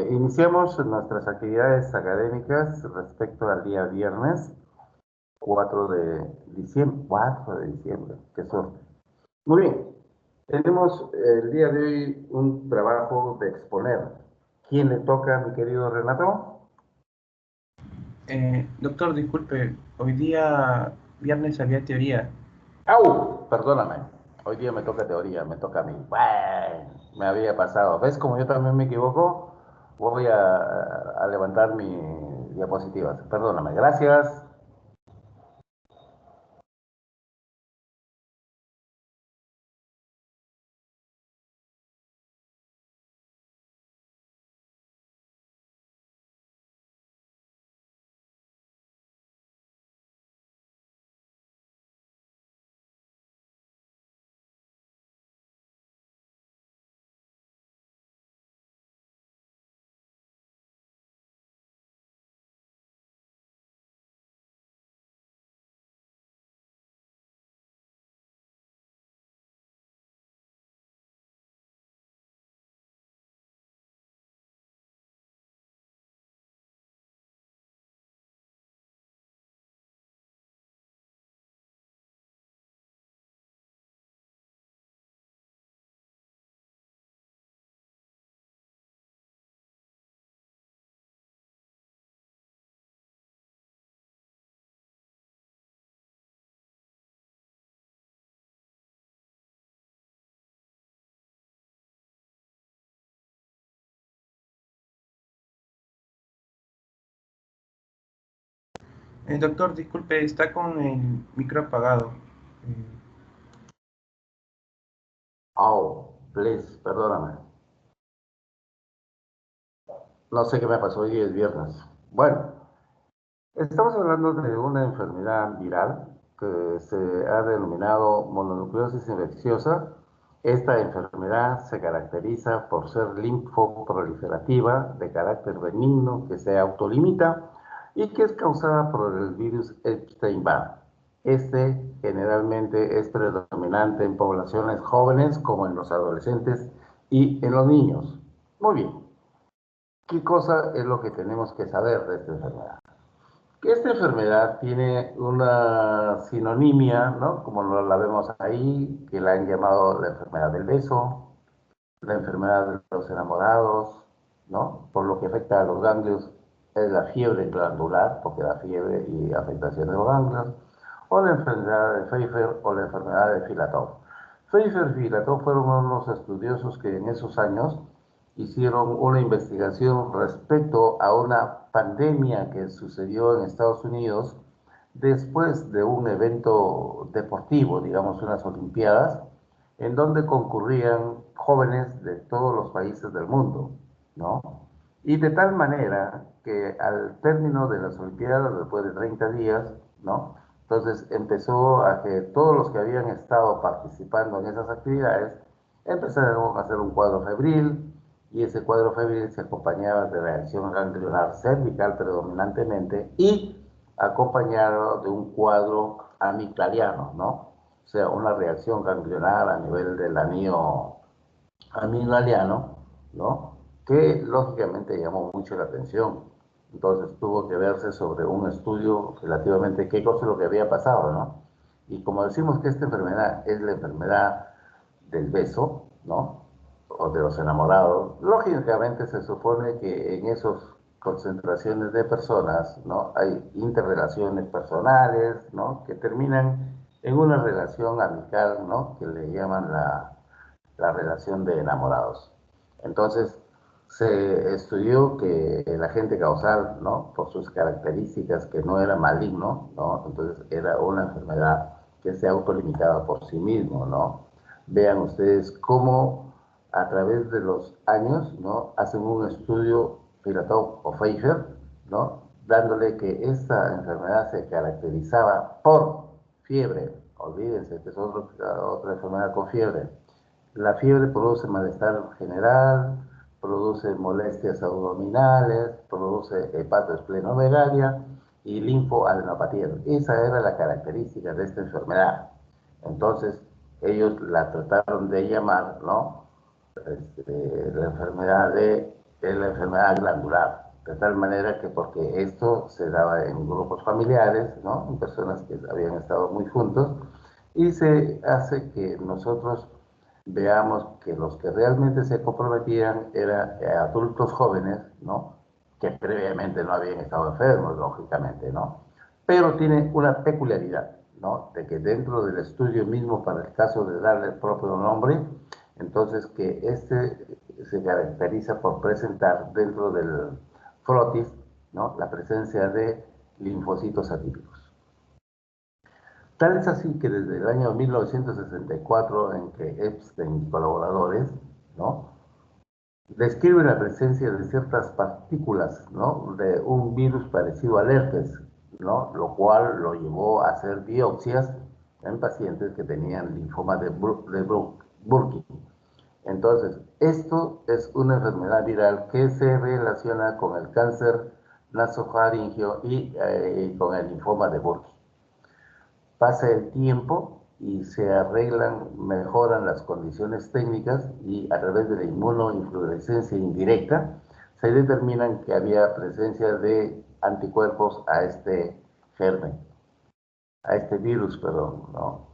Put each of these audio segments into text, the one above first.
Iniciamos nuestras actividades académicas respecto al día viernes 4 de diciembre, qué suerte. Muy bien, tenemos el día de hoy un trabajo de exponer. ¿Quién le toca, mi querido Renato? Doctor, disculpe, hoy día viernes había teoría. ¡Au! Perdóname, hoy día me toca teoría, me toca a mí. Bueno, me había pasado. ¿Ves como yo también me equivoco? Voy a levantar mi diapositivas. Perdóname, gracias. Doctor, disculpe, está con el micro apagado. Eh, Oh, please, perdóname. No sé qué me pasó, hoy es viernes. Bueno, estamos hablando de una enfermedad viral que se ha denominado mononucleosis infecciosa. Esta enfermedad se caracteriza por ser linfoproliferativa, de carácter benigno, que se autolimita y que es causada por el virus Epstein-Barr. Este generalmente es predominante en poblaciones jóvenes como en los adolescentes y en los niños. Muy bien, ¿qué cosa es lo que tenemos que saber de esta enfermedad? Que esta enfermedad tiene una sinonimia, ¿no? Como la vemos ahí, que la han llamado la enfermedad del beso, la enfermedad de los enamorados, ¿no? Por lo que afecta a los ganglios, es la fiebre glandular, porque da fiebre y afectación de los ganglios, o la enfermedad de Pfeiffer o la enfermedad de Filatov. Pfeiffer y Filatov fueron unos estudiosos que en esos años hicieron una investigación respecto a una pandemia que sucedió en Estados Unidos después de un evento deportivo, digamos unas Olimpiadas, en donde concurrían jóvenes de todos los países del mundo, ¿no? Y de tal manera que al término de las Olimpiadas, después de 30 días, ¿no? Entonces empezó a que todos los que habían estado participando en esas actividades empezaron a hacer un cuadro febril, y ese cuadro febril se acompañaba de reacción ganglionar cervical predominantemente y acompañado de un cuadro amigdaliano, ¿no? O sea, una reacción ganglionar a nivel del anillo amigdaliano, ¿no? Que lógicamente llamó mucho la atención. Entonces tuvo que verse sobre un estudio relativamente qué cosa es lo que había pasado, ¿no? Y como decimos que esta enfermedad es la enfermedad del beso, ¿no? O de los enamorados, lógicamente se supone que en esas concentraciones de personas, ¿no? Hay interrelaciones personales, ¿no? Que terminan en una relación amical, ¿no? Que le llaman la relación de enamorados. Entonces, se estudió que el agente causal, ¿no? Por sus características, que no era maligno, ¿no? Entonces era una enfermedad que se autolimitaba por sí mismo, ¿no? Vean ustedes cómo a través de los años, ¿no? Hacen un estudio Filatov o Pfeiffer, ¿no? Dándole que esta enfermedad se caracterizaba por fiebre. Olvídense que es otra enfermedad con fiebre. La fiebre produce malestar general, produce molestias abdominales, produce hepatoesplenomegalia y linfoadenopatía. Esa era la característica de esta enfermedad. Entonces, ellos la trataron de llamar, ¿no? La enfermedad de es la enfermedad glandular, de tal manera que porque esto se daba en grupos familiares, ¿no? En personas que habían estado muy juntos, y se hace que nosotros veamos que los que realmente se comprometían eran adultos jóvenes, ¿no? Que previamente no habían estado enfermos, lógicamente, ¿no? Pero tiene una peculiaridad, ¿no? De que dentro del estudio mismo, para el caso de darle el propio nombre, entonces que este se caracteriza por presentar dentro del frotis, ¿no? La presencia de linfocitos atípicos. Tal es así que desde el año 1964, en que Epstein y colaboradores, ¿no? Describen la presencia de ciertas partículas, ¿no? De un virus parecido al herpes, ¿no? Lo cual lo llevó a hacer biopsias en pacientes que tenían linfoma de Burkitt. Entonces, esto es una enfermedad viral que se relaciona con el cáncer nasofaringeo y con el linfoma de Burkitt. Pasa el tiempo y se arreglan, mejoran las condiciones técnicas y a través de la inmunoinfluorescencia indirecta se determinan que había presencia de anticuerpos a este germen, a este virus, perdón, ¿no?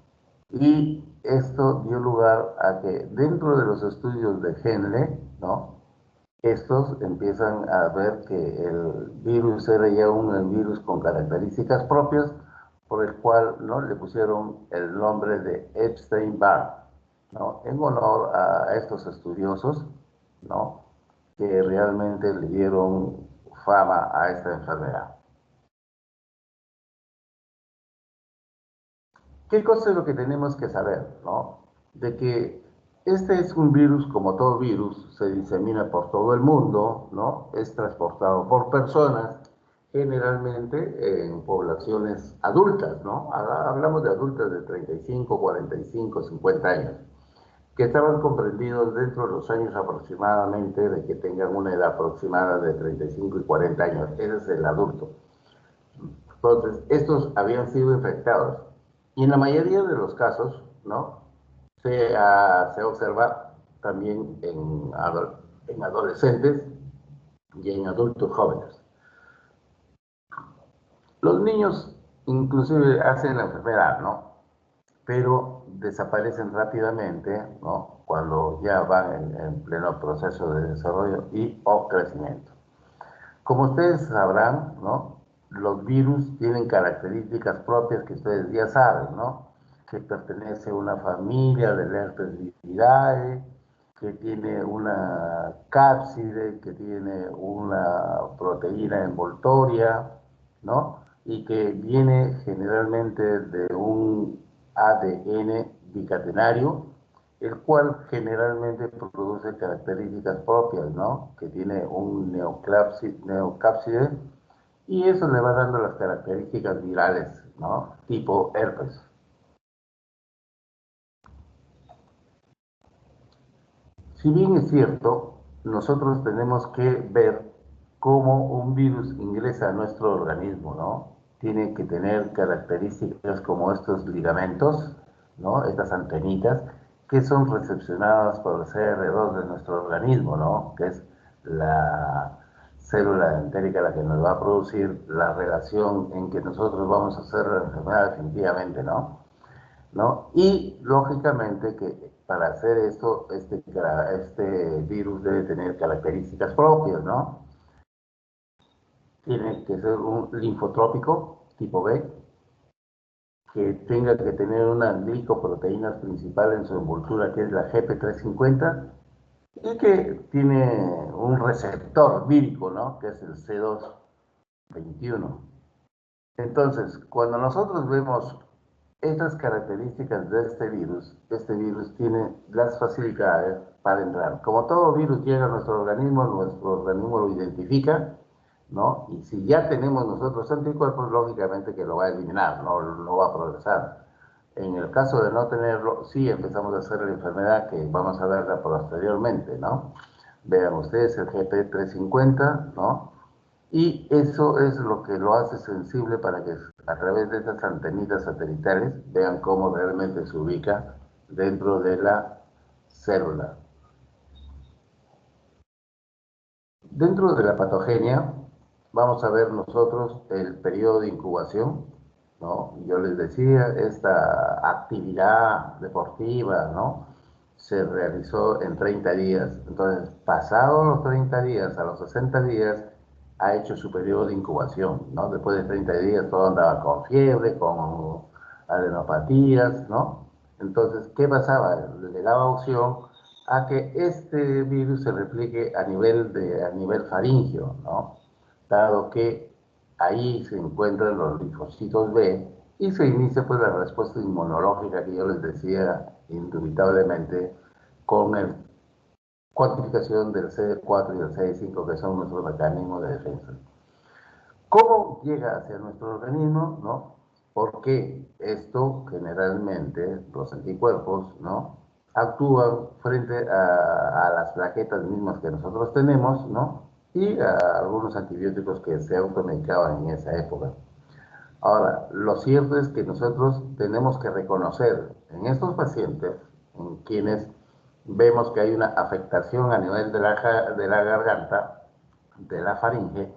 Y esto dio lugar a que dentro de los estudios de Henle, ¿no? Estos empiezan a ver que el virus era ya un virus con características propias, por el cual, ¿no? Le pusieron el nombre de Epstein-Barr, ¿no? En honor a estos estudiosos, ¿no? Que realmente le dieron fama a esta enfermedad. ¿Qué cosa es lo que tenemos que saber, ¿no? De que este es un virus, como todo virus, se disemina por todo el mundo, ¿no? Es transportado por personas, generalmente en poblaciones adultas, ¿no? Hablamos de adultas de 35, 45, 50 años, que estaban comprendidos dentro de los años aproximadamente de que tengan una edad aproximada de 35 y 40 años. Ese es el adulto. Entonces, estos habían sido infectados. Y en la mayoría de los casos, ¿no? Se observa también en adolescentes y en adultos jóvenes. Los niños inclusive hacen la enfermedad, ¿no? Pero desaparecen rápidamente, ¿no? Cuando ya van en pleno proceso de desarrollo y o crecimiento. Como ustedes sabrán, ¿no? Los virus tienen características propias que ustedes ya saben, ¿no? Que pertenece a una familia del herpes viridie, que tiene una cápside, que tiene una proteína envoltoria, ¿no? Y que viene generalmente de un ADN bicatenario, el cual generalmente produce características propias, ¿no? Que tiene un neocápside y eso le va dando las características virales, ¿no? Tipo herpes. Si bien es cierto, nosotros tenemos que ver cómo un virus ingresa a nuestro organismo, ¿no? Tiene que tener características como estos ligamentos, ¿no? Estas antenitas, que son recepcionadas por el CR2 de nuestro organismo, ¿no? Que es la célula entérica la que nos va a producir la relación en que nosotros vamos a hacer la enfermedad definitivamente, ¿no? ¿No? Y lógicamente que para hacer esto, este virus debe tener características propias, ¿no? Tiene que ser un linfotrópico tipo B, que tenga que tener una glicoproteína principal en su envoltura, que es la GP350, y que tiene un receptor vírico, ¿no? Que es el C221. Entonces, cuando nosotros vemos estas características de este virus tiene las facilidades para entrar. Como todo virus llega a nuestro organismo lo identifica, ¿no? Y si ya tenemos nosotros anticuerpos, lógicamente que lo va a eliminar, no lo va a progresar. En el caso de no tenerlo, sí empezamos a hacer la enfermedad que vamos a verla posteriormente, ¿no? Vean ustedes el GP350, ¿no? Y eso es lo que lo hace sensible para que a través de esas antenitas satelitales vean cómo realmente se ubica dentro de la célula. Dentro de la patogenia, vamos a ver nosotros el periodo de incubación, ¿no? Yo les decía, esta actividad deportiva, ¿no? Se realizó en 30 días. Entonces, pasados los 30 días, a los 60 días, ha hecho su periodo de incubación, ¿no? Después de 30 días todo andaba con fiebre, con adenopatías, ¿no? Entonces, ¿qué pasaba? Le daba opción a que este virus se replique a nivel faríngeo, ¿no? Dado que ahí se encuentran los linfocitos B y se inicia pues la respuesta inmunológica que yo les decía indubitablemente con la cuantificación del CD4 y del CD5 que son nuestros mecanismos de defensa. ¿Cómo llega hacia nuestro organismo? ¿No? Porque esto generalmente, los anticuerpos, ¿no? Actúan frente a las plaquetas mismas que nosotros tenemos, ¿no? Y a algunos antibióticos que se automedicaban en esa época. Ahora, lo cierto es que nosotros tenemos que reconocer en estos pacientes, en quienes vemos que hay una afectación a nivel de la garganta, de la faringe,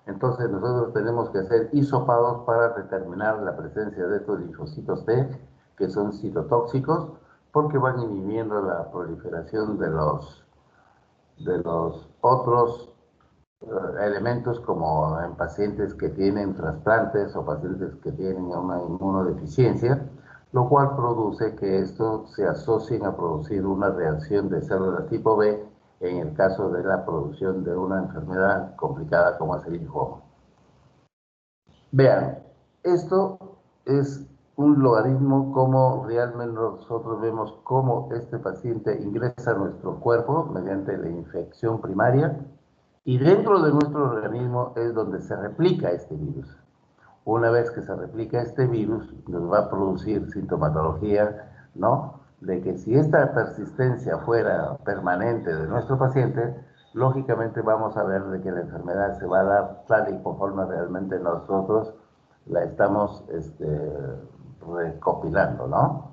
entonces nosotros tenemos que hacer hisopados para determinar la presencia de estos linfocitos T, que son citotóxicos, porque van inhibiendo la proliferación de los otros elementos como en pacientes que tienen trasplantes o pacientes que tienen una inmunodeficiencia, lo cual produce que esto se asocien a producir una reacción de células tipo B en el caso de la producción de una enfermedad complicada como es el linfoma. Vean, esto es un logaritmo como realmente nosotros vemos cómo este paciente ingresa a nuestro cuerpo mediante la infección primaria y dentro de nuestro organismo es donde se replica este virus. Una vez que se replica este virus, nos va a producir sintomatología, ¿no? De que si esta persistencia fuera permanente de nuestro paciente, lógicamente vamos a ver de que la enfermedad se va a dar tal y conforme realmente nosotros la estamos recopilando, ¿no?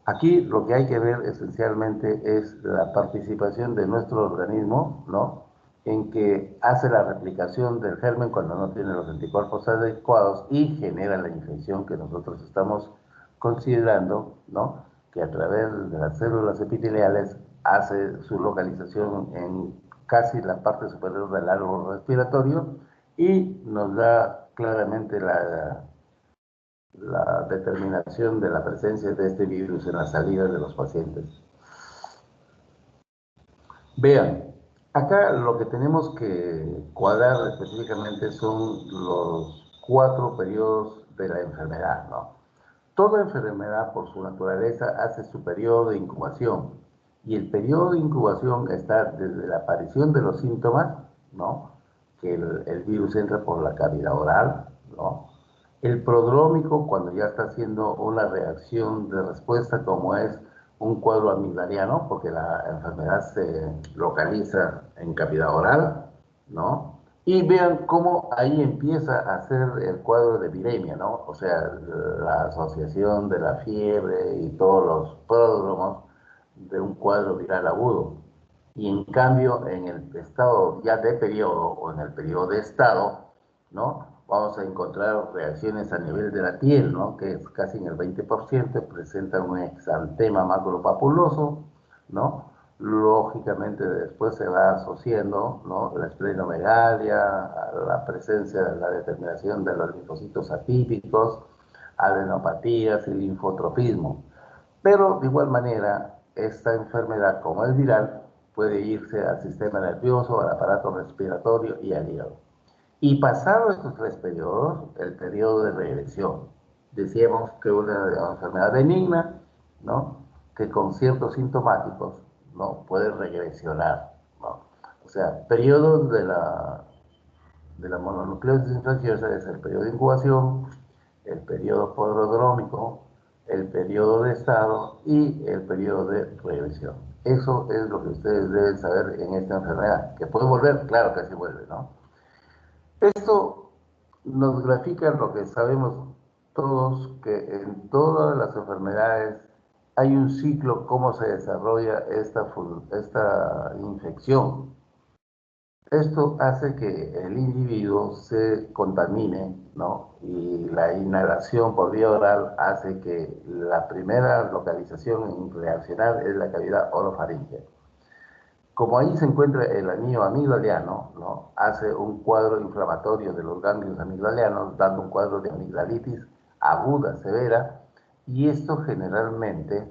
Aquí lo que hay que ver esencialmente es la participación de nuestro organismo, ¿no? En que hace la replicación del germen cuando no tiene los anticuerpos adecuados y genera la infección que nosotros estamos considerando, ¿no? Que a través de las células epiteliales hace su localización en casi la parte superior del árbol respiratorio y nos da claramente la determinación de la presencia de este virus en la salida de los pacientes. Vean, acá lo que tenemos que cuadrar específicamente son los 4 periodos de la enfermedad, ¿no? Toda enfermedad, por su naturaleza, hace su periodo de incubación. Y el periodo de incubación está desde la aparición de los síntomas, ¿no? Que el virus entra por la cavidad oral, ¿no? El prodrómico, cuando ya está haciendo una reacción de respuesta, como es un cuadro amigdaliano, porque la enfermedad se localiza en cavidad oral, ¿no? Y vean cómo ahí empieza a ser el cuadro de viremia, ¿no? O sea, la asociación de la fiebre y todos los pródromos de un cuadro viral agudo. Y en cambio, en el estado ya de periodo o en el periodo de estado, ¿no? Vamos a encontrar reacciones a nivel de la piel, ¿no? Que es casi en el 20%, presenta un exantema macropapuloso, ¿no? Lógicamente después se va asociando, ¿no? La esplenomegalia, a la presencia de la determinación de los linfocitos atípicos, adenopatías y linfotropismo. Pero de igual manera, esta enfermedad, como es viral, puede irse al sistema nervioso, al aparato respiratorio y al hígado. Y pasado estos 3 periodos, el periodo de regresión. Decíamos que una enfermedad benigna, ¿no? Que con ciertos sintomáticos, ¿no? Puede regresionar, ¿no? O sea, periodo de la mononucleosis infecciosa es el periodo de incubación, el periodo prodrómico, el periodo de estado y el periodo de regresión. Eso es lo que ustedes deben saber en esta enfermedad. ¿Que puede volver? Claro que sí vuelve, ¿no? Esto nos grafica lo que sabemos todos, que en todas las enfermedades hay un ciclo, cómo se desarrolla esta infección. Esto hace que el individuo se contamine, ¿no? Y la inhalación por vía oral hace que la primera localización en reaccionar es la cavidad orofaríngea. Como ahí se encuentra el anillo amigdaliano, ¿no? Hace un cuadro inflamatorio de los ganglios amigdalianos, dando un cuadro de amigdalitis aguda, severa, y esto generalmente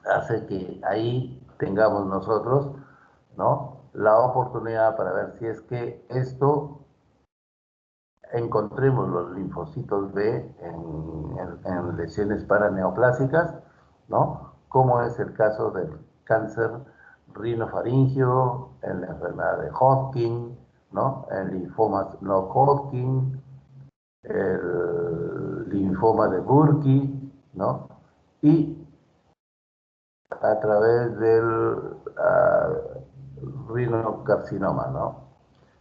hace que ahí tengamos nosotros, ¿no? La oportunidad para ver si es que esto encontremos los linfocitos B en lesiones paraneoplásicas, ¿no? Como es el caso del cáncer rinofaringio, en la enfermedad de Hodgkin, ¿no? El linfoma no Hodgkin, el linfoma de Burkitt, ¿no? Y a través del rinocarcinoma, ¿no?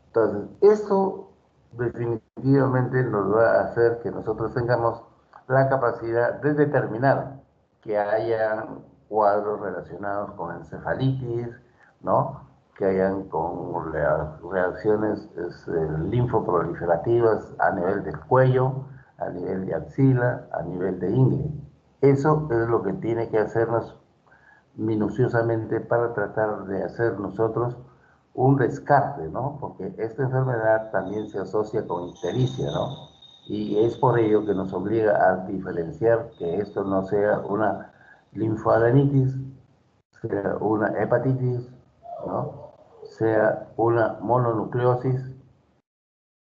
Entonces, eso definitivamente nos va a hacer que nosotros tengamos la capacidad de determinar que haya cuadros relacionados con encefalitis, ¿no? Que hayan con reacciones linfoproliferativas a nivel del cuello, a nivel de axila, a nivel de ingle. Eso es lo que tiene que hacernos minuciosamente para tratar de hacer nosotros un descarte, ¿no? Porque esta enfermedad también se asocia con ictericia, ¿no? Y es por ello que nos obliga a diferenciar que esto no sea una linfoadenitis, sea una hepatitis, ¿no? Sea una mononucleosis.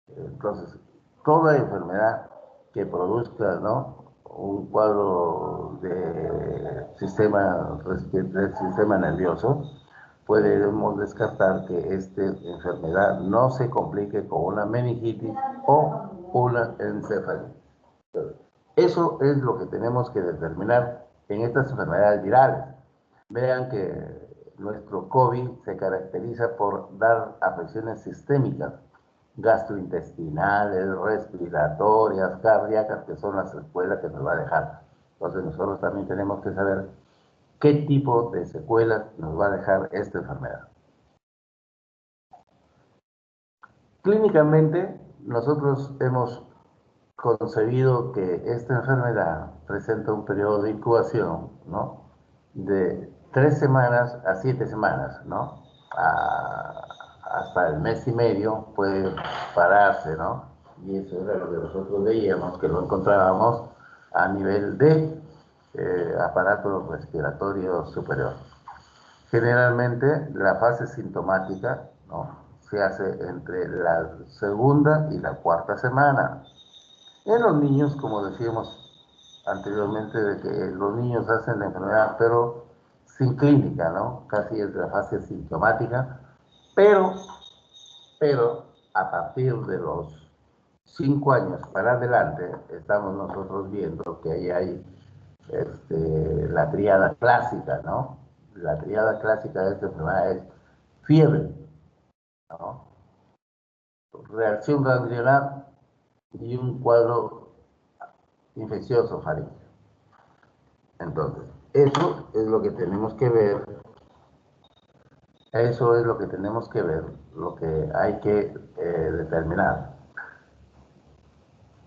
Entonces, toda enfermedad que produzca, ¿no? Un cuadro del sistema nervioso, podemos descartar que esta enfermedad no se complique con una meningitis o una encefalitis. Eso es lo que tenemos que determinar en estas enfermedades virales. Vean que nuestro COVID se caracteriza por dar afecciones sistémicas, gastrointestinales, respiratorias, cardíacas, que son las secuelas que nos va a dejar. Entonces nosotros también tenemos que saber qué tipo de secuelas nos va a dejar esta enfermedad. Clínicamente, nosotros hemos concebido que esta enfermedad presenta un periodo de incubación, ¿no? De 3 semanas a 7 semanas, ¿no? Hasta el mes y medio puede pararse, ¿no? Y eso era lo que nosotros veíamos, que lo encontrábamos a nivel de aparato respiratorio superior. Generalmente la fase sintomática, ¿no? Se hace entre la segunda y la cuarta semana. En los niños, como decíamos anteriormente, de que los niños hacen la enfermedad, pero sin clínica, ¿no? Casi es la fase sintomática, pero, pero a partir de los 5 años para adelante, estamos nosotros viendo que ahí hay la tríada clásica, ¿no? La tríada clásica de esta enfermedad es fiebre, ¿no? Reacción ganglionar y un cuadro infeccioso faríngeo. Entonces, eso es lo que tenemos que ver, eso es lo que tenemos que ver, lo que hay que determinar.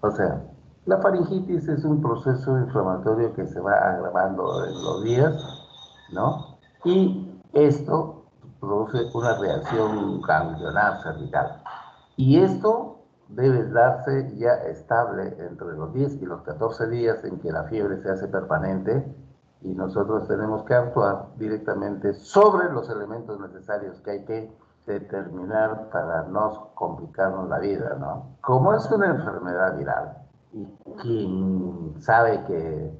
O sea, la faringitis es un proceso inflamatorio que se va agravando en los días, ¿no? Y esto produce una reacción ganglionar cervical. Y esto debe darse ya estable entre los 10 y los 14 días en que la fiebre se hace permanente y nosotros tenemos que actuar directamente sobre los elementos necesarios que hay que determinar para no complicarnos la vida, ¿no? Como es una enfermedad viral y quien sabe que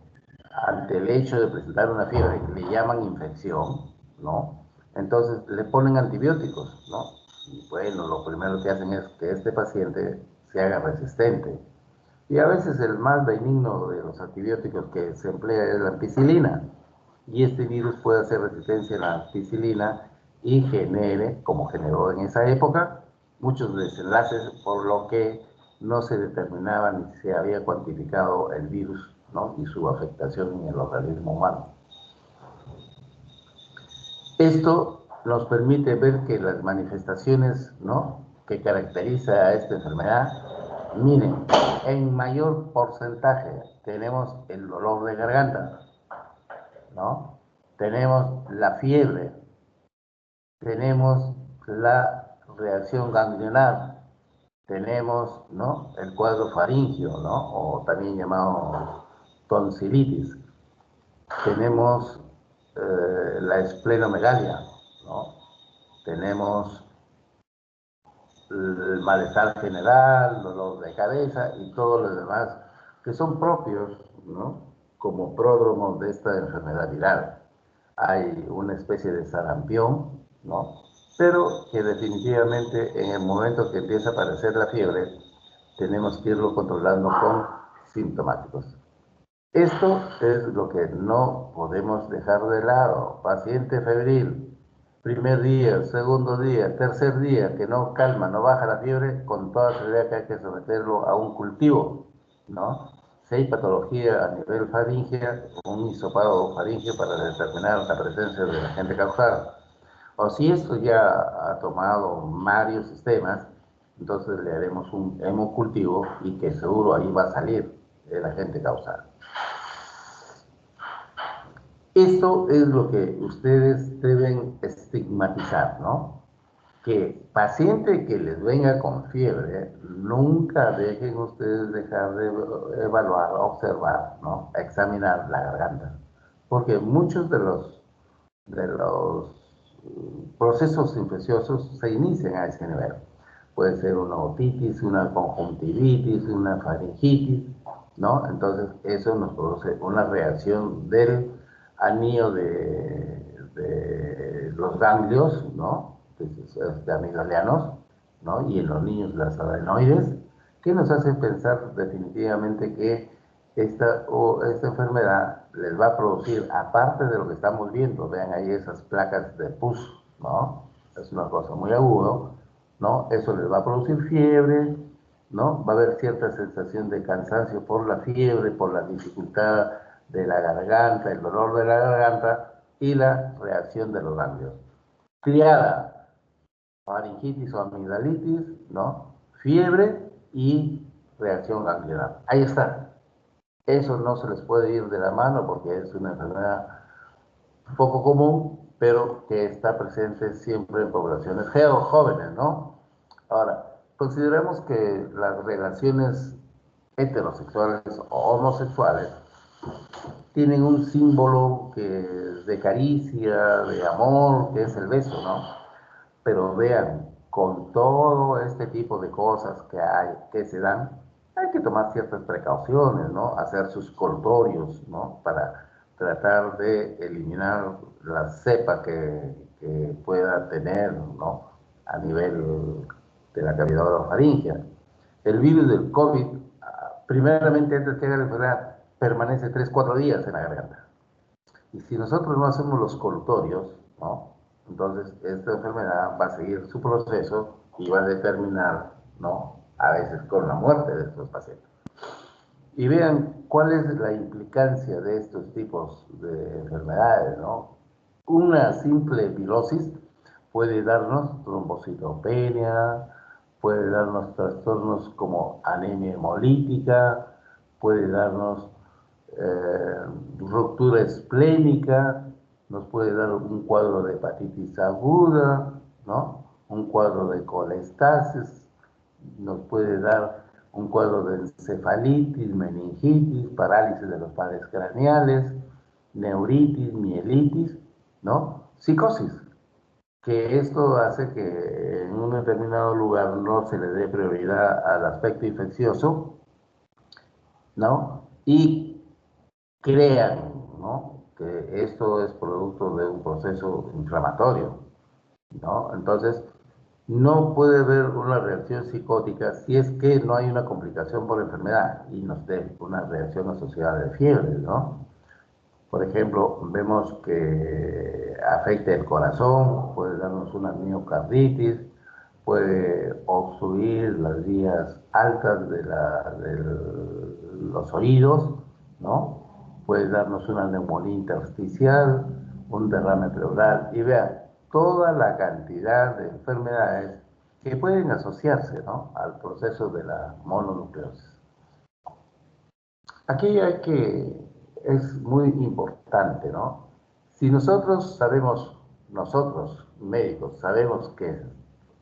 ante el hecho de presentar una fiebre que le llaman infección, ¿no? Entonces le ponen antibióticos, ¿no? Y bueno, lo primero que hacen es que este paciente se haga resistente. Y a veces el más benigno de los antibióticos que se emplea es la ampicilina. Y este virus puede hacer resistencia a la ampicilina y genere, como generó en esa época, muchos desenlaces, por lo que no se determinaba ni se había cuantificado el virus, ¿no? Y su afectación en el organismo humano. Esto nos permite ver que las manifestaciones, ¿no?, que caracteriza a esta enfermedad, miren, en mayor porcentaje tenemos el dolor de garganta, ¿no? Tenemos la fiebre, tenemos la reacción ganglionar, tenemos, ¿no?, el cuadro faríngeo, ¿no?, o también llamado tonsilitis, tenemos la esplenomegalia, ¿no?, tenemos el malestar general, dolor de cabeza y todo lo demás que son propios, ¿no?, como pródromos de esta enfermedad viral. Hay una especie de sarampión, ¿no?, pero que definitivamente en el momento que empieza a aparecer la fiebre, tenemos que irlo controlando con sintomáticos. Esto es lo que no podemos dejar de lado. Paciente febril, primer día, segundo día, tercer día, que no calma, no baja la fiebre, con toda seguridad que hay que someterlo a un cultivo, ¿no? Si hay patología a nivel faríngea, un hisopado faríngeo para determinar la presencia del agente causal. O si esto ya ha tomado varios sistemas, entonces le haremos un hemocultivo y que seguro ahí va a salir el agente causal. Esto es lo que ustedes deben estigmatizar, ¿no? Que paciente que les venga con fiebre, nunca dejen ustedes dejar de evaluar, observar, ¿no?, examinar la garganta. Porque muchos de los procesos infecciosos se inician a ese nivel. Puede ser una otitis, una conjuntivitis, una faringitis, ¿no? Entonces, eso nos produce una reacción del anillo de los ganglios, ¿no?, de amigdalianos, ¿no?, y en los niños las adenoides, que nos hacen pensar definitivamente que esta enfermedad les va a producir, aparte de lo que estamos viendo, vean ahí esas placas de pus, ¿no? Es una cosa muy aguda, ¿no? Eso les va a producir fiebre, ¿no? Va a haber cierta sensación de cansancio por la fiebre, por la dificultad de la garganta, el dolor de la garganta y la reacción de los ganglios. Triada, faringitis o amigdalitis, ¿no?, fiebre y reacción ganglionar. Ahí está. Eso no se les puede ir de la mano porque es una enfermedad poco común, pero que está presente siempre en poblaciones jóvenes, ¿no? Ahora, consideremos que las relaciones heterosexuales o homosexuales tienen un símbolo que de caricia, de amor, que es el beso, ¿no? Pero vean, con todo este tipo de cosas que hay, que se dan, hay que tomar ciertas precauciones, ¿no? Hacer sus colutorios, ¿no?, para tratar de eliminar la cepa que pueda tener, ¿no?, a nivel de la cavidad orofaringea. El virus del COVID, primeramente antes que haga la enfermedad, permanece 3, 4 días en la garganta. Y si nosotros no hacemos los colutorios, ¿no?, entonces esta enfermedad va a seguir su proceso y va a determinar, ¿no?, a veces con la muerte de estos pacientes. Y vean cuál es la implicancia de estos tipos de enfermedades, ¿no? Una simple virosis puede darnos trombocitopenia, puede darnos trastornos como anemia hemolítica, puede darnos eh, ruptura esplénica, nos puede dar un cuadro de hepatitis aguda, ¿no?, un cuadro de colestasis, nos puede dar un cuadro de encefalitis, meningitis, parálisis de los pares craneales, neuritis, mielitis, ¿no?, psicosis, que esto hace que en un determinado lugar no se le dé prioridad al aspecto infeccioso, ¿no?, y crean, ¿no?, que esto es producto de un proceso inflamatorio, ¿no? Entonces, no puede haber una reacción psicótica si es que no hay una complicación por enfermedad y nos dé una reacción asociada de fiebre, ¿no? Por ejemplo, vemos que afecta el corazón, puede darnos una miocarditis, puede obstruir las vías altas de los oídos, ¿no? Puede darnos una neumonía intersticial, un derrame pleural. Y vean, toda la cantidad de enfermedades que pueden asociarse, ¿no?, al proceso de la mononucleosis. Aquí es muy importante, ¿no? Si nosotros médicos, sabemos que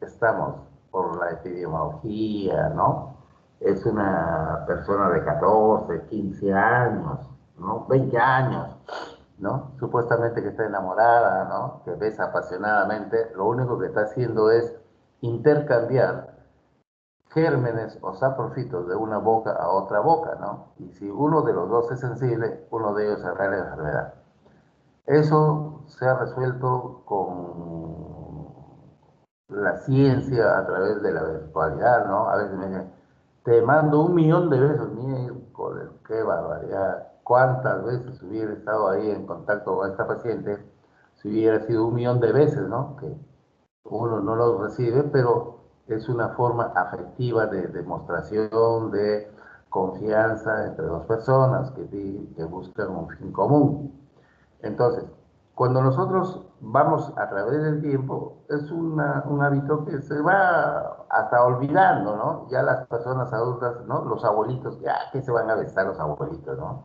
estamos por la epidemiología, ¿no? Es una persona de 14, 15 años, ¿no? 20 años, ¿no? Supuestamente que está enamorada, ¿no? Que besa apasionadamente, lo único que está haciendo es intercambiar gérmenes o saprofitos de una boca a otra boca, ¿no? Y si uno de los dos es sensible, uno de ellos agarra la enfermedad. Eso se ha resuelto con la ciencia a través de la virtualidad, ¿no? A veces me dicen, te mando 1.000.000 de besos, miércoles, qué barbaridad. ¿Cuántas veces hubiera estado ahí en contacto con esta paciente? Si hubiera sido 1.000.000 de veces, ¿no? Que uno no lo recibe, pero es una forma afectiva de demostración de confianza entre dos personas que buscan un fin común. Entonces, cuando nosotros vamos a través del tiempo, es un hábito que se va hasta olvidando, ¿no? Ya las personas adultas, ¿no? Los abuelitos, ya que se van a besar los abuelitos, ¿no?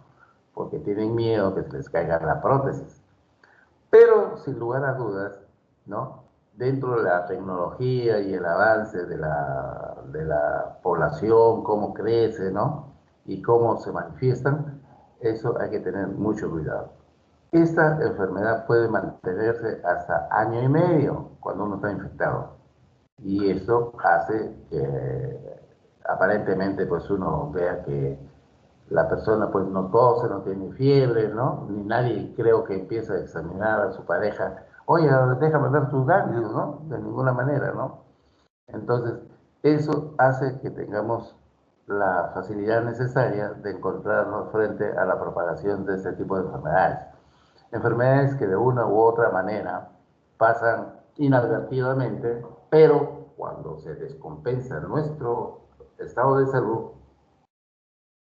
Porque tienen miedo que se les caiga la prótesis. Pero, sin lugar a dudas, ¿no? Dentro de la tecnología y el avance de la población, cómo crece, ¿no? Y cómo se manifiestan, eso hay que tener mucho cuidado. Esta enfermedad puede mantenerse hasta 1 año y medio cuando uno está infectado. Y eso hace que aparentemente pues uno vea que la persona pues no tose, no tiene fiebre, ¿no? Ni nadie creo que empiece a examinar a su pareja. Oye, déjame ver tus ganglios, ¿no? De ninguna manera, ¿no? Entonces, eso hace que tengamos la facilidad necesaria de encontrarnos frente a la propagación de este tipo de enfermedades. Enfermedades que de una u otra manera pasan inadvertidamente, pero cuando se descompensa nuestro estado de salud,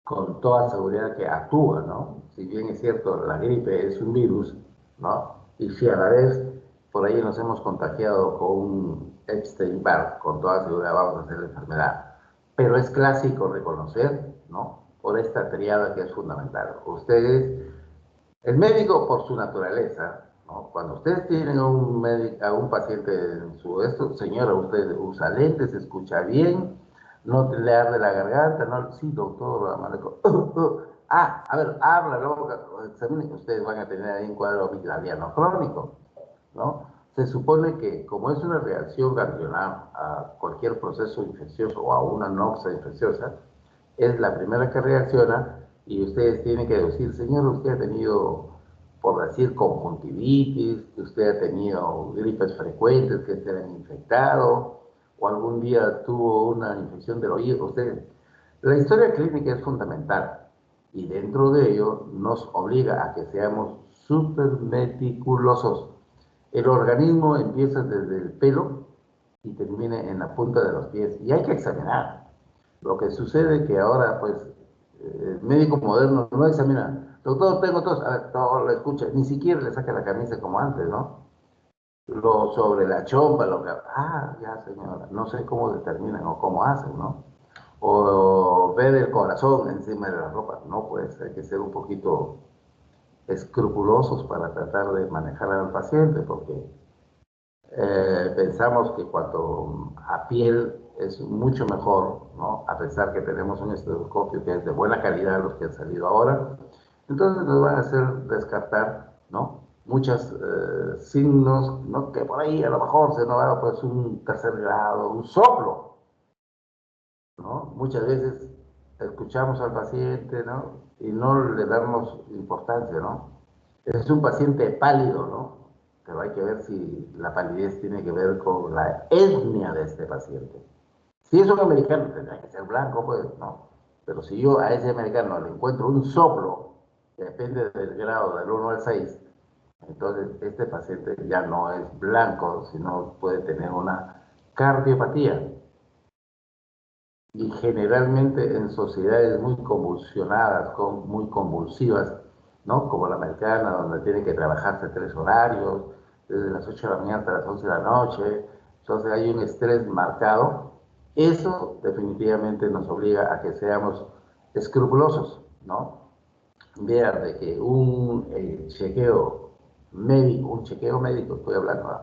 con toda seguridad que actúa, ¿no? Si bien es cierto, la gripe es un virus, ¿no? Y si a la vez por ahí nos hemos contagiado con un Epstein-Barr, con toda seguridad vamos a hacer la enfermedad. Pero es clásico reconocer, ¿no? Por esta triada que es fundamental. Ustedes, el médico por su naturaleza, ¿no? Cuando ustedes tienen a un paciente en su esto, señora, usted usa lentes, escucha bien, no le arde la garganta, no, sí, doctor, amaneco. A ver, habla, luego examine, ustedes van a tener ahí un cuadro migrañano crónico, ¿no? Se supone que como es una reacción ganglionar a cualquier proceso infeccioso o a una noxa infecciosa, es la primera que reacciona y ustedes tienen que decir, señor, usted ha tenido, por decir, conjuntivitis, que usted ha tenido gripes frecuentes, que se han infectado, o algún día tuvo una infección del oído. Usted, la historia clínica es fundamental y dentro de ello nos obliga a que seamos súper meticulosos. El organismo empieza desde el pelo y termina en la punta de los pies y hay que examinar. Lo que sucede es que ahora, pues, el médico moderno no examina. Doctor, tengo tos. A ver, no lo escucha. Ni siquiera le saca la camisa como antes, ¿no? Lo sobre la chompa, lo que... Ah, ya, señora. No sé cómo determinan o cómo hacen, ¿no? O ver el corazón encima de la ropa. No, pues, hay que ser un poquito escrupulosos para tratar de manejar al paciente, porque pensamos que cuanto a piel es mucho mejor, ¿no? A pesar que tenemos un estetoscopio que es de buena calidad, los que han salido ahora, entonces nos van a hacer descartar, ¿no? Muchos signos, ¿no? Que por ahí a lo mejor se nos va pues un tercer grado, un soplo, ¿no? Muchas veces escuchamos al paciente, ¿no? Y no le damos importancia, ¿no? Es un paciente pálido, ¿no? Pero hay que ver si la palidez tiene que ver con la etnia de este paciente. Si es un americano, tendrá que ser blanco, pues, ¿no? Pero si yo a ese americano le encuentro un soplo, que depende del grado del 1 al 6, entonces este paciente ya no es blanco, sino puede tener una cardiopatía. Y generalmente en sociedades muy convulsionadas, muy convulsivas, ¿no? Como la americana, donde tiene que trabajarse 3 horarios, desde las 8 de la mañana hasta las 11 de la noche, entonces hay un estrés marcado. Eso definitivamente nos obliga a que seamos escrupulosos, ¿no? Vean de que un chequeo médico, estoy hablando, ¿no?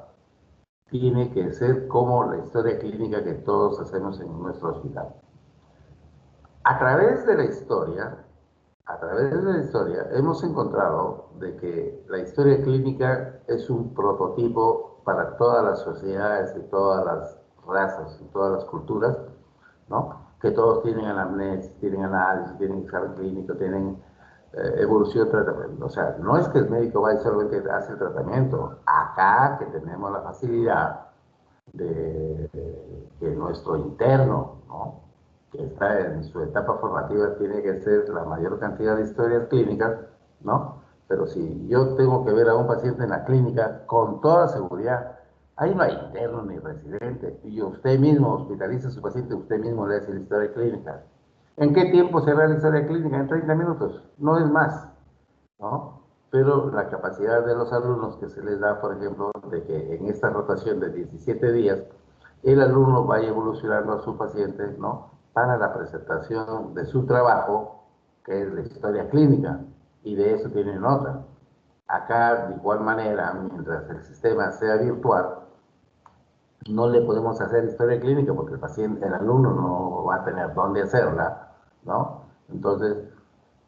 Tiene que ser como la historia clínica que todos hacemos en nuestro hospital. A través de la historia, hemos encontrado de que la historia clínica es un prototipo para todas las sociedades y todas las razas y todas las culturas, ¿no? Que todos tienen anamnesis, tienen análisis, tienen examen clínico, tienen evolución de tratamiento. O sea, no es que el médico va y solamente hace el tratamiento. Acá que tenemos la facilidad de que nuestro interno, ¿no? Que está en su etapa formativa, tiene que ser la mayor cantidad de historias clínicas, ¿no? Pero si yo tengo que ver a un paciente en la clínica, con toda seguridad, ahí no hay interno ni residente, y usted mismo hospitaliza a su paciente, usted mismo le hace la historia clínica. ¿En qué tiempo se realiza la historia clínica? En 30 minutos, no es más, ¿no? Pero la capacidad de los alumnos que se les da, por ejemplo, de que en esta rotación de 17 días, el alumno vaya evolucionando a su paciente, ¿no? Para la presentación de su trabajo, que es la historia clínica, y de eso tienen nota. Acá, de igual manera, mientras el sistema sea virtual, no le podemos hacer historia clínica porque el paciente, el alumno no va a tener dónde hacerla, ¿no? Entonces,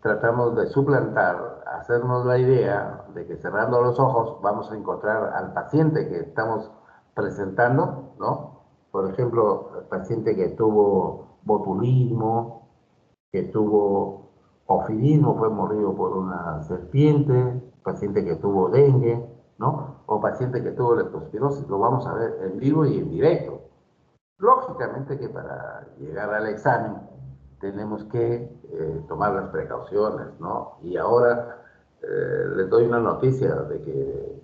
tratamos de suplantar, hacernos la idea de que cerrando los ojos vamos a encontrar al paciente que estamos presentando, ¿no? Por ejemplo, el paciente que tuvo botulismo, que tuvo ofidismo, fue mordido por una serpiente, paciente que tuvo dengue, ¿no? O paciente que tuvo leptospirosis, lo vamos a ver en vivo y en directo. Lógicamente que para llegar al examen tenemos que tomar las precauciones, ¿no? Y ahora les doy una noticia de que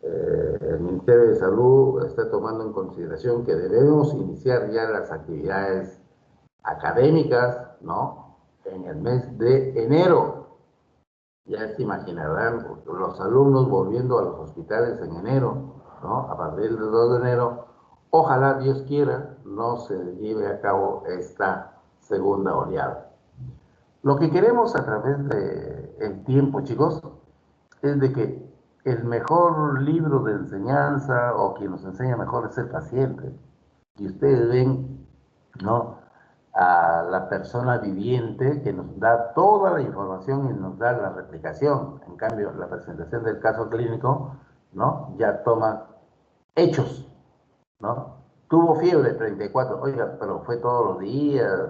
el Ministerio de Salud está tomando en consideración que debemos iniciar ya las actividades académicas, ¿no? En el mes de enero. Ya se imaginarán los alumnos volviendo a los hospitales en enero, ¿no? A partir del 2 de enero, ojalá Dios quiera no se lleve a cabo esta segunda oleada. Lo que queremos a través del tiempo, chicos, es de que el mejor libro de enseñanza o quien nos enseña mejor es el paciente. Y ustedes ven, ¿no? A la persona viviente que nos da toda la información y nos da la replicación. En cambio, la presentación del caso clínico, ¿no? Ya toma hechos, ¿no? Tuvo fiebre 34, oiga, pero fue todos los días,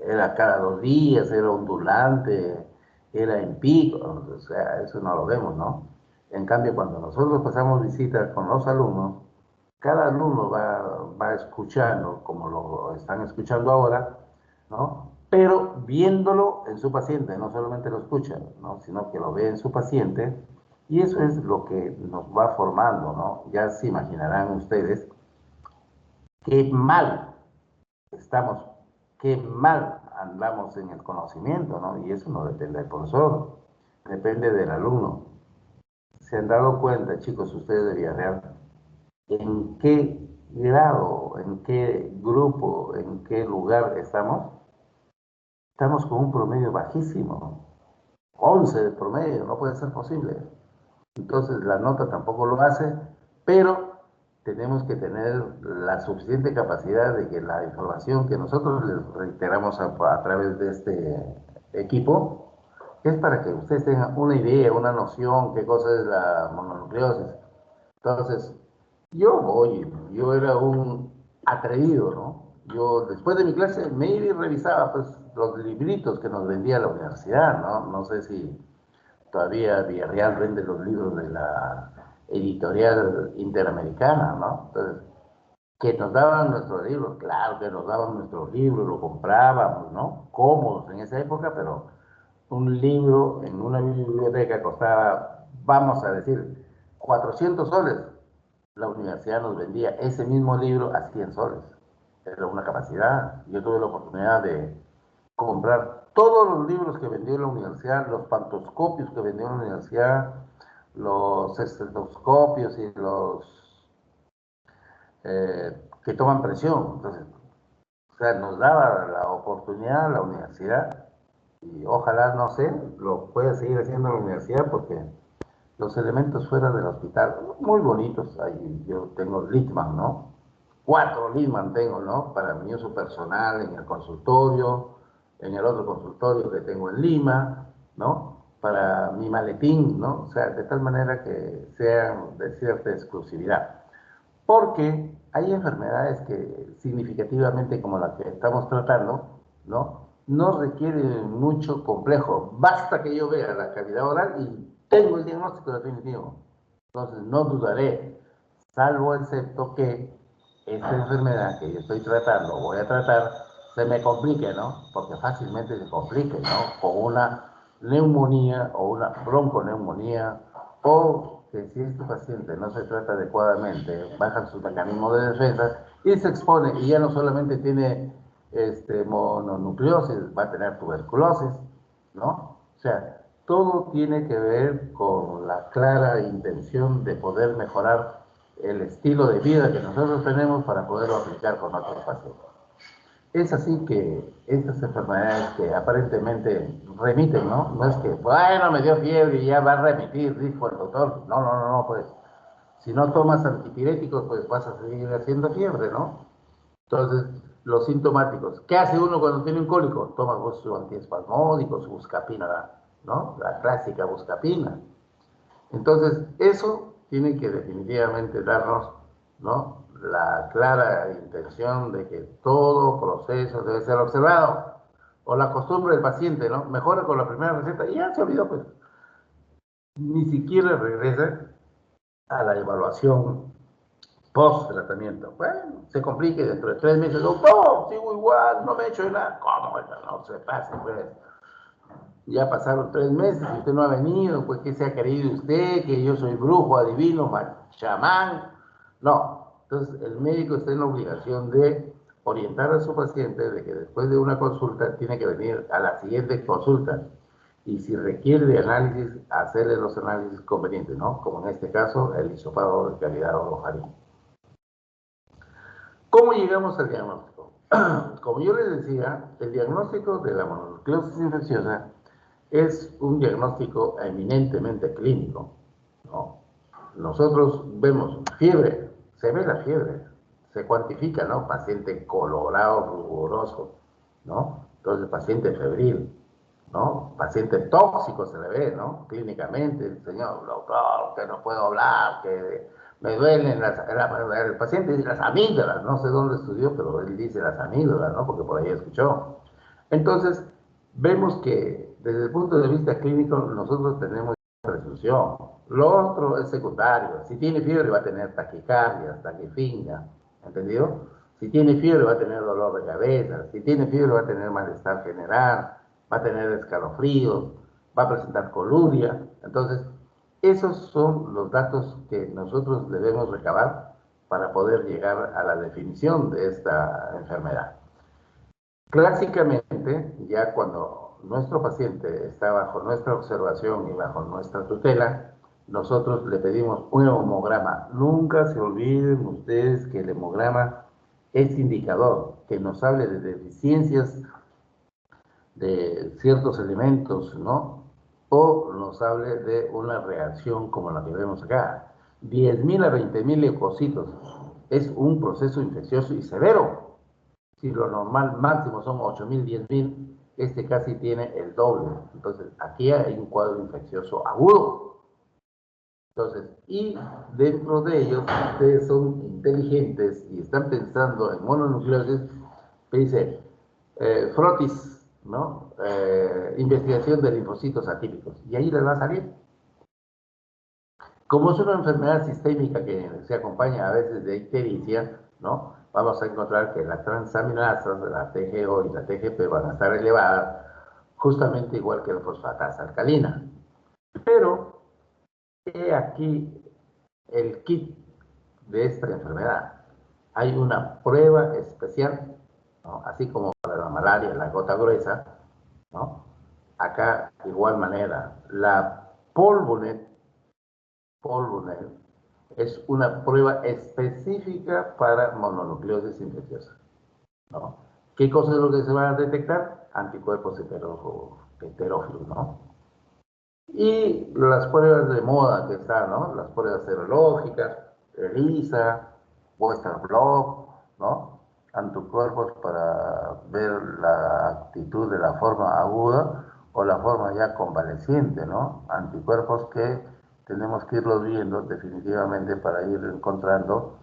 era cada 2 días, era ondulante, era en pico, o sea, eso no lo vemos, ¿no? En cambio, cuando nosotros pasamos visitas con los alumnos, cada alumno va escuchando, como lo están escuchando ahora, ¿no? Pero viéndolo en su paciente, no solamente lo escuchan, ¿no? Sino que lo ve en su paciente, y eso es lo que nos va formando, ¿no? Ya se imaginarán ustedes qué mal estamos, qué mal andamos en el conocimiento, ¿no? Y eso no depende del profesor, depende del alumno. ¿Se han dado cuenta, chicos, ustedes de Villarreal, en qué grado, en qué grupo, en qué lugar estamos? Estamos con un promedio bajísimo, 11 de promedio, no puede ser posible. Entonces la nota tampoco lo hace, pero tenemos que tener la suficiente capacidad de que la información que nosotros les reiteramos a través de este equipo es para que ustedes tengan una idea, una noción, qué cosa es la mononucleosis. Entonces, yo era un atrevido, ¿no? Yo después de mi clase me iba y revisaba pues los libritos que nos vendía la universidad, ¿no? No sé si todavía Villarreal vende los libros de la editorial interamericana, ¿no? Entonces, que nos daban nuestros libros, claro que nos daban nuestros libros, lo comprábamos, ¿no? Cómodos en esa época, pero un libro en una biblioteca costaba, vamos a decir, 400 soles. La universidad nos vendía ese mismo libro a 100 soles. Era una capacidad. Yo tuve la oportunidad de comprar todos los libros que vendió la universidad, los pantoscopios que vendió la universidad, los estetoscopios y los que toman presión. Entonces, o sea, nos daba la oportunidad la universidad y ojalá, no sé, lo pueda seguir haciendo la universidad porque los elementos fuera del hospital, muy bonitos, ahí yo tengo Littmann, ¿no? 4 Littmann tengo, ¿no? Para mi uso personal en el consultorio, en el otro consultorio que tengo en Lima, ¿no? Para mi maletín, ¿no? O sea, de tal manera que sean de cierta exclusividad. Porque hay enfermedades que significativamente como la que estamos tratando, ¿no? No requiere mucho complejo. Basta que yo vea la cavidad oral y tengo el diagnóstico definitivo. Entonces no dudaré, salvo excepto que esta enfermedad que yo estoy tratando, voy a tratar, se me complique, ¿no? Porque fácilmente se complique, ¿no? Con una neumonía o una bronconeumonía o que si este paciente no se trata adecuadamente, bajan sus mecanismos de defensa y se expone, y ya no solamente tiene mononucleosis, va a tener tuberculosis, ¿no? O sea, todo tiene que ver con la clara intención de poder mejorar el estilo de vida que nosotros tenemos para poderlo aplicar con otros pacientes. Es así que estas enfermedades que aparentemente remiten, ¿no? No es que, bueno, me dio fiebre y ya va a remitir, dijo el doctor. No, no, no, no, pues si no tomas antipiréticos, pues vas a seguir haciendo fiebre, ¿no? Entonces, los sintomáticos. ¿Qué hace uno cuando tiene un cólico? Toma su antiespasmódico, su buscapina, ¿no? La clásica buscapina. Entonces, eso tiene que definitivamente darnos, ¿no? La clara intención de que todo proceso debe ser observado. O la costumbre del paciente, ¿no? Mejora con la primera receta y ya se olvidó, pues. Ni siquiera regresa a la evaluación post-tratamiento. Bueno, se complique dentro de 3 meses. Doctor, sigo igual, no me he hecho nada. ¿Cómo? No se pase, pues. Ya pasaron 3 meses y usted no ha venido, pues ¿qué se ha creído usted? Que yo soy brujo, adivino, chamán. No, entonces el médico está en la obligación de orientar a su paciente de que después de una consulta tiene que venir a la siguiente consulta y si requiere de análisis, hacerle los análisis convenientes, ¿no? Como en este caso, el hisopado de cavidad orofaríngea. ¿Cómo llegamos al diagnóstico? Como yo les decía, el diagnóstico de la mononucleosis infecciosa es un diagnóstico eminentemente clínico, ¿no? Nosotros vemos fiebre, se ve la fiebre, se cuantifica, ¿no? Paciente colorado, ruboroso, ¿no? Entonces, paciente febril, ¿no? Paciente tóxico se le ve, ¿no? Clínicamente, señor doctor, que no puedo hablar, que me duelen el paciente dice las amígdalas, no sé dónde estudió, pero él dice las amígdalas, ¿no? Porque por ahí escuchó. Entonces, vemos que desde el punto de vista clínico nosotros tenemos presunción. Lo otro es secundario. Si tiene fiebre va a tener taquicardia, taquifinga, ¿entendido? Si tiene fiebre va a tener dolor de cabeza, si tiene fiebre va a tener malestar general, va a tener escalofríos, va a presentar coluria. Entonces, esos son los datos que nosotros debemos recabar para poder llegar a la definición de esta enfermedad. Clásicamente, ya cuando nuestro paciente está bajo nuestra observación y bajo nuestra tutela, nosotros le pedimos un hemograma. Nunca se olviden ustedes que el hemograma es indicador, que nos hable de deficiencias de ciertos elementos, ¿no? O nos hable de una reacción como la que vemos acá. 10.000 a 20.000 leucocitos es un proceso infeccioso y severo. Si lo normal máximo son 8.000, 10.000, este casi tiene el doble. Entonces, aquí hay un cuadro infeccioso agudo. Entonces, y dentro de ellos, ustedes son inteligentes y están pensando en mononucleosis, que dice, frotis, ¿no? Investigación de linfocitos atípicos. Y ahí les va a salir. Como es una enfermedad sistémica que se acompaña a veces de ictericia, ¿no? Vamos a encontrar que las transaminasas, la TGO y la TGP van a estar elevadas, justamente igual que la fosfatasa alcalina. Pero he aquí el kit de esta enfermedad. Hay una prueba especial, ¿no? Así como para la malaria, la gota gruesa, ¿no? Acá, de igual manera, la polvonet polvo negro, es una prueba específica para mononucleosis infecciosa, ¿no? ¿Qué cosa es lo que se va a detectar? Anticuerpos heterófilos, ¿no? Y las pruebas de moda que están, ¿no? Las pruebas serológicas, ELISA, Western blot, ¿no? Anticuerpos para ver la actitud de la forma aguda o la forma ya convaleciente, ¿no? Anticuerpos que tenemos que irlos viendo definitivamente para ir encontrando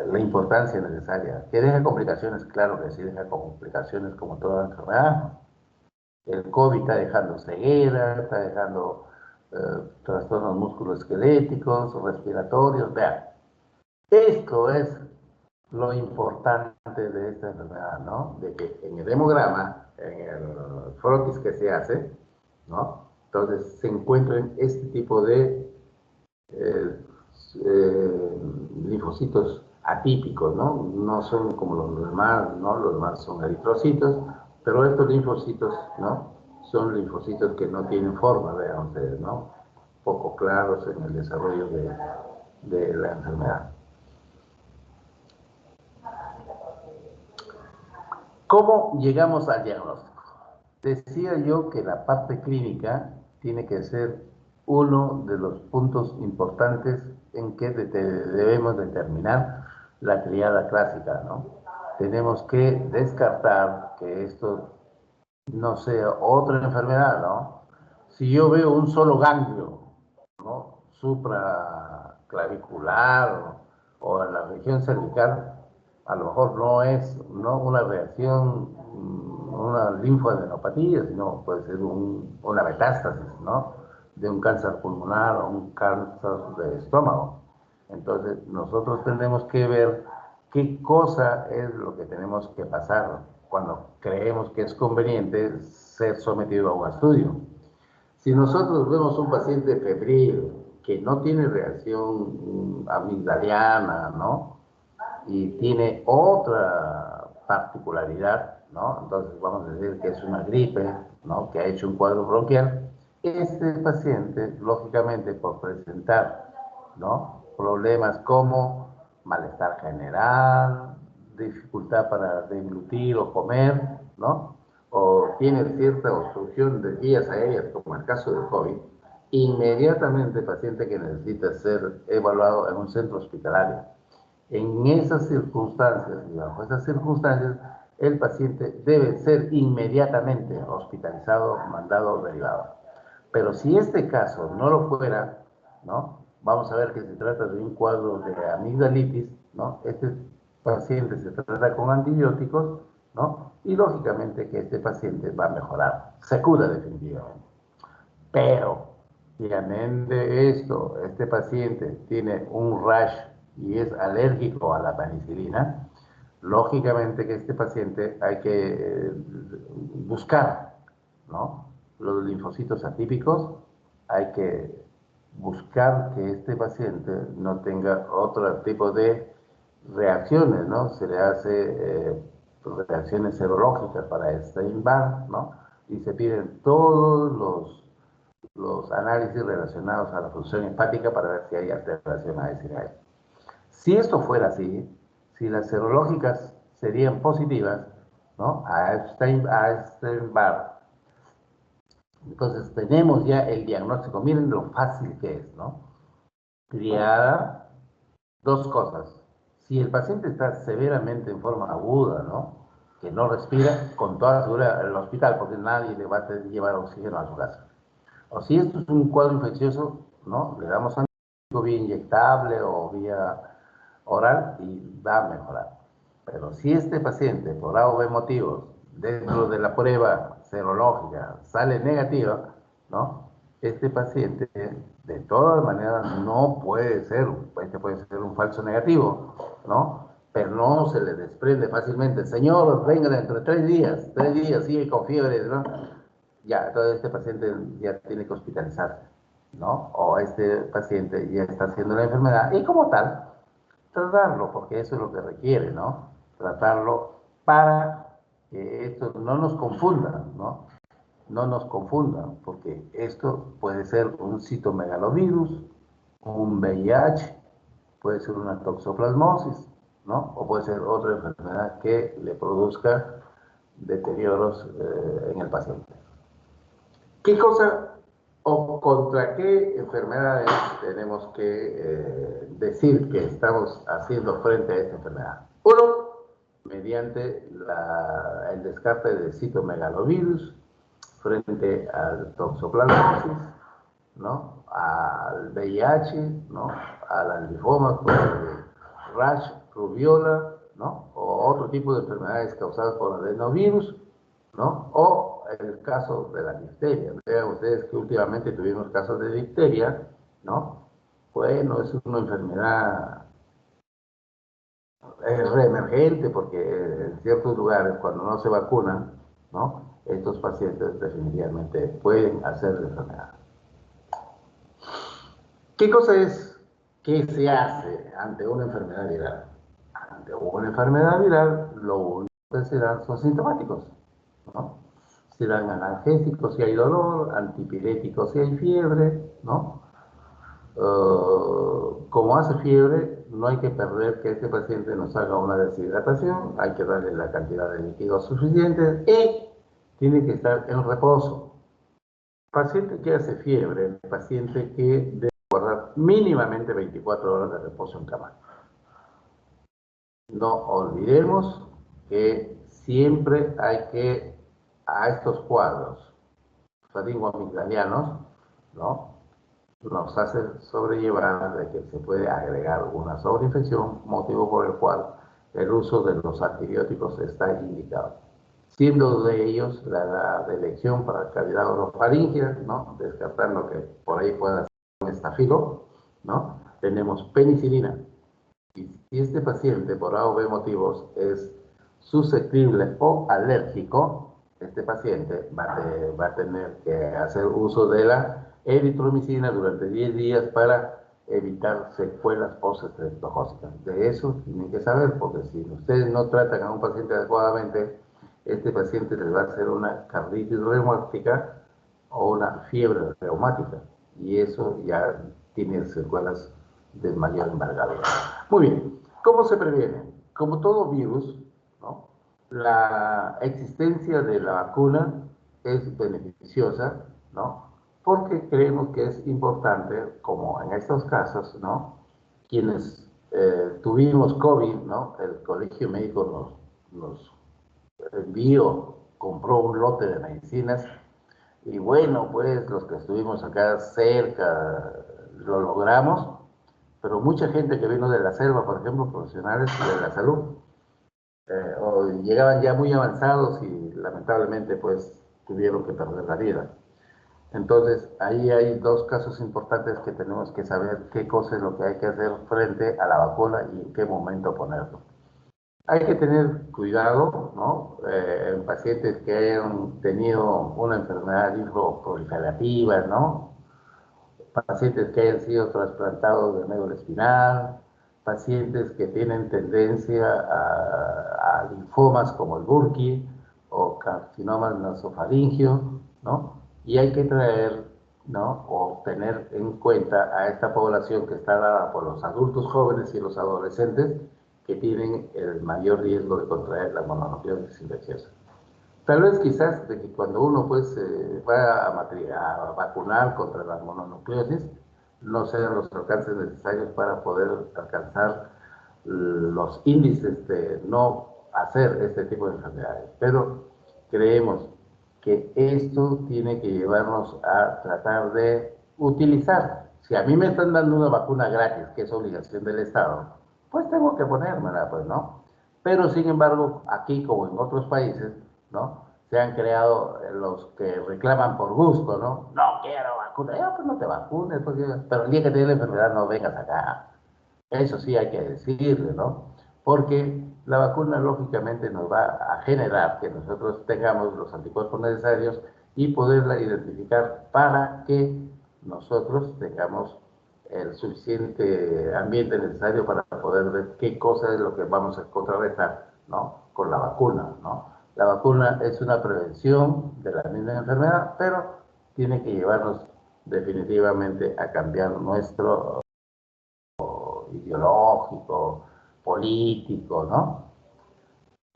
la importancia necesaria. ¿Que deja complicaciones? Claro que sí, deja complicaciones como toda enfermedad. El COVID está dejando ceguera, está dejando trastornos musculoesqueléticos, respiratorios. Vean, esto es lo importante de esta enfermedad, ¿no? De que en el hemograma, en el frotis que se hace, ¿no? Entonces se encuentran este tipo de eh, linfocitos atípicos, ¿no? No son como los demás, ¿no? Los demás son eritrocitos, pero estos linfocitos, ¿no? Son linfocitos que no tienen forma, vean ustedes, ¿no? Poco claros en el desarrollo de la enfermedad. ¿Cómo llegamos al diagnóstico? Decía yo que la parte clínica tiene que ser uno de los puntos importantes en que debemos determinar la triada clásica, ¿no? Tenemos que descartar que esto no sea otra enfermedad, ¿no? Si yo veo un solo ganglio, ¿no? Supraclavicular o en la región cervical, a lo mejor no es, ¿no?, una reacción, una linfadenopatía, sino puede ser una metástasis, ¿no?, de un cáncer pulmonar o un cáncer de estómago. Entonces, nosotros tenemos que ver qué cosa es lo que tenemos que pasar cuando creemos que es conveniente ser sometido a un estudio. Si nosotros vemos un paciente febril que no tiene reacción amigdaliana, ¿no? Y tiene otra particularidad, ¿no? Entonces vamos a decir que es una gripe, ¿no?, que ha hecho un cuadro bronquial. Este paciente, lógicamente, por presentar, ¿no?, problemas como malestar general, dificultad para deglutir o comer, ¿no?, o tiene cierta obstrucción de vías aéreas, como el caso del COVID, inmediatamente el paciente que necesita ser evaluado en un centro hospitalario. En esas circunstancias y bajo esas circunstancias, el paciente debe ser inmediatamente hospitalizado, mandado o derivado. Pero si este caso no lo fuera, ¿no?, vamos a ver que se trata de un cuadro de amigdalitis, ¿no? Este paciente se trata con antibióticos, ¿no? Y lógicamente que este paciente va a mejorar, se cura definitivamente. Pero si amén de esto, este paciente tiene un rash y es alérgico a la penicilina, lógicamente que este paciente hay que buscar, ¿no?, los linfocitos atípicos, hay que buscar que este paciente no tenga otro tipo de reacciones, ¿no? Se le hace reacciones serológicas para Epstein-Barr, ¿no? Y se piden todos los análisis relacionados a la función hepática para ver si hay alteración a ese nivel. Si esto fuera así, si las serológicas serían positivas, ¿no?, a Epstein-Barr, entonces tenemos ya el diagnóstico. Miren lo fácil que es, ¿no? Triada, dos cosas. Si el paciente está severamente en forma aguda, ¿no?, que no respira, con toda seguridad el hospital, porque nadie le va a llevar oxígeno a su casa. O si esto es un cuadro infeccioso, ¿no?, le damos antibiótico vía inyectable o vía oral y va a mejorar. Pero si este paciente, por A o B motivos, dentro de la prueba serológica sale negativa, ¿no?, este paciente de todas maneras no puede ser, este puede ser un falso negativo, ¿no? Pero no se le desprende fácilmente. Señor, venga dentro de 3 días, sigue con fiebre, ¿no? Ya, entonces este paciente ya tiene que hospitalizarse, ¿no? O este paciente ya está haciendo la enfermedad y como tal, tratarlo, porque eso es lo que requiere, ¿no? Tratarlo para que esto no nos confunda, ¿no? no nos confundan, porque esto puede ser un citomegalovirus, un VIH, puede ser una toxoplasmosis, ¿no? O puede ser otra enfermedad que le produzca deterioros en el paciente. ¿Qué cosa o contra qué enfermedades tenemos que decir que estamos haciendo frente a esta enfermedad? Uno, mediante el descarte de citomegalovirus frente al toxoplasmosis, ¿no? Al VIH, ¿no? Al linfoma, pues, rash, rubiola, ¿no? O otro tipo de enfermedades causadas por adenovirus, ¿no? O el caso de la difteria. Vean ustedes que últimamente tuvimos casos de difteria, ¿no? Bueno, es una enfermedad reemergente porque en ciertos lugares cuando no se vacunan, ¿no? Estos pacientes definitivamente pueden hacer la enfermedad. ¿Qué cosa es que se hace ante una enfermedad viral? Ante una enfermedad viral, lo único que se dan son sintomáticos, ¿no? Se dan analgésicos si hay dolor, antipiréticos si hay fiebre, ¿no? Como hace fiebre, no hay que perder que este paciente nos haga una deshidratación, hay que darle la cantidad de líquidos suficiente y tiene que estar en reposo. Paciente que hace fiebre, paciente que debe guardar mínimamente 24 horas de reposo en cama. No olvidemos que siempre hay que, a estos cuadros faringoamigdalianos, ¿no? Nos hace sobrellevar de que se puede agregar una sobreinfección, motivo por el cual el uso de los antibióticos está indicado. Siendo de ellos la elección para cavidad orofaringea, ¿no? Descartando que por ahí pueda ser un estafilo, ¿no? Tenemos penicilina. Y si este paciente por A o B motivos es susceptible o alérgico, este paciente va a tener que hacer uso de la eritromicina durante 10 días para evitar secuelas postestreptocócicas. De eso tienen que saber, porque si ustedes no tratan a un paciente adecuadamente, este paciente les va a hacer una carditis reumática o una fiebre reumática, y eso ya tiene secuelas de mayor envergadura. Muy bien, ¿cómo se previene? Como todo virus, ¿no? La existencia de la vacuna es beneficiosa, ¿no? Porque creemos que es importante, como en estos casos, ¿no? Quienes tuvimos COVID, ¿no? El Colegio Médico nos envió, compró un lote de medicinas y bueno, pues los que estuvimos acá cerca lo logramos, pero mucha gente que vino de la selva, por ejemplo, profesionales de la salud, o llegaban ya muy avanzados y lamentablemente pues tuvieron que perder la vida. Entonces, ahí hay dos casos importantes que tenemos que saber qué cosa es lo que hay que hacer frente a la vacuna y en qué momento ponerlo. Hay que tener cuidado, ¿no? En pacientes que hayan tenido una enfermedad linfoproliferativa, ¿no? Pacientes que hayan sido trasplantados de médula espinal, pacientes que tienen tendencia a linfomas como el Burkitt o carcinomas nasofaringio, ¿no? Y hay que traer, ¿no? O tener en cuenta a esta población que está dada por los adultos jóvenes y los adolescentes que tienen el mayor riesgo de contraer la mononucleosis infecciosa. Tal vez quizás de que cuando uno pues va a vacunar contra la mononucleosis no sean los alcances necesarios para poder alcanzar los índices de no hacer este tipo de enfermedades. Pero creemos que esto tiene que llevarnos a tratar de utilizar. Si a mí me están dando una vacuna gratis, que es obligación del Estado, pues tengo que ponérmela, pues, ¿no? Pero, sin embargo, aquí como en otros países, ¿no? Se han creado los que reclaman por gusto, ¿no? No quiero vacuna, ya, pues no te vacunes, porque... pero el día que tienes la enfermedad no vengas acá. Eso sí hay que decirle, ¿no? Porque la vacuna lógicamente nos va a generar que nosotros tengamos los anticuerpos necesarios y poderla identificar para que nosotros tengamos el suficiente ambiente necesario para poder ver qué cosa es lo que vamos a contrarrestar, ¿no? Con la vacuna, ¿no? La vacuna es una prevención de la misma enfermedad, pero tiene que llevarnos definitivamente a cambiar nuestro ideológico, político, ¿no?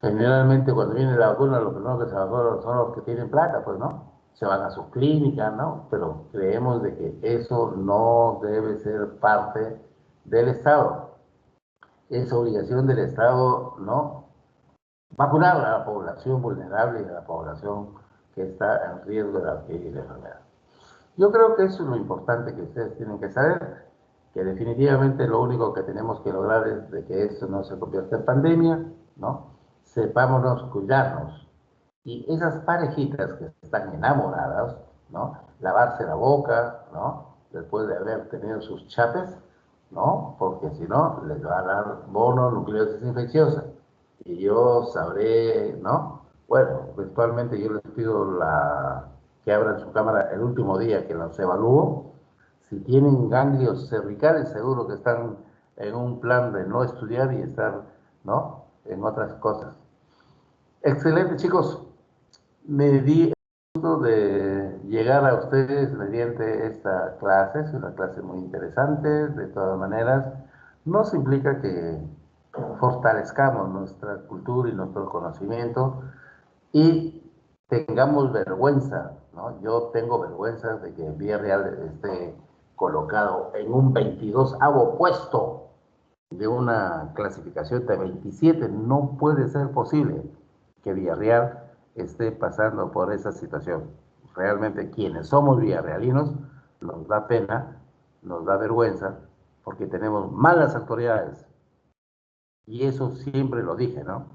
Generalmente cuando viene la vacuna, los primeros que se vacunan son los que tienen plata, pues, ¿no? Se van a sus clínicas, ¿no? Pero creemos de que eso no debe ser parte del Estado. Es obligación del Estado, ¿no? Vacunar a la población vulnerable y a la población que está en riesgo de adquirir la enfermedad. Yo creo que eso es lo importante que ustedes tienen que saber, que definitivamente lo único que tenemos que lograr es de que esto no se convierta en pandemia, ¿no? Sepámonos cuidarnos. Y esas parejitas que están enamoradas, ¿no? Lavarse la boca, ¿no? Después de haber tenido sus chapes, ¿no? Porque si no, les va a dar mononucleosis infecciosa. Y yo sabré, ¿no? Bueno, virtualmente yo les pido que abran su cámara el último día que los evalúo. Si tienen ganglios cervicales, seguro que están en un plan de no estudiar y estar, ¿no? En otras cosas. Excelente, chicos. Me di el gusto de llegar a ustedes mediante esta clase. Es una clase muy interesante. De todas maneras, nos implica que fortalezcamos nuestra cultura y nuestro conocimiento y tengamos vergüenza, ¿no? Yo tengo vergüenza de que Villarreal esté colocado en un 22º puesto de una clasificación de 27. No puede ser posible que Villarreal esté pasando por esa situación. Realmente quienes somos villarrealinos nos da pena, nos da vergüenza, porque tenemos malas autoridades. Y eso siempre lo dije, ¿no?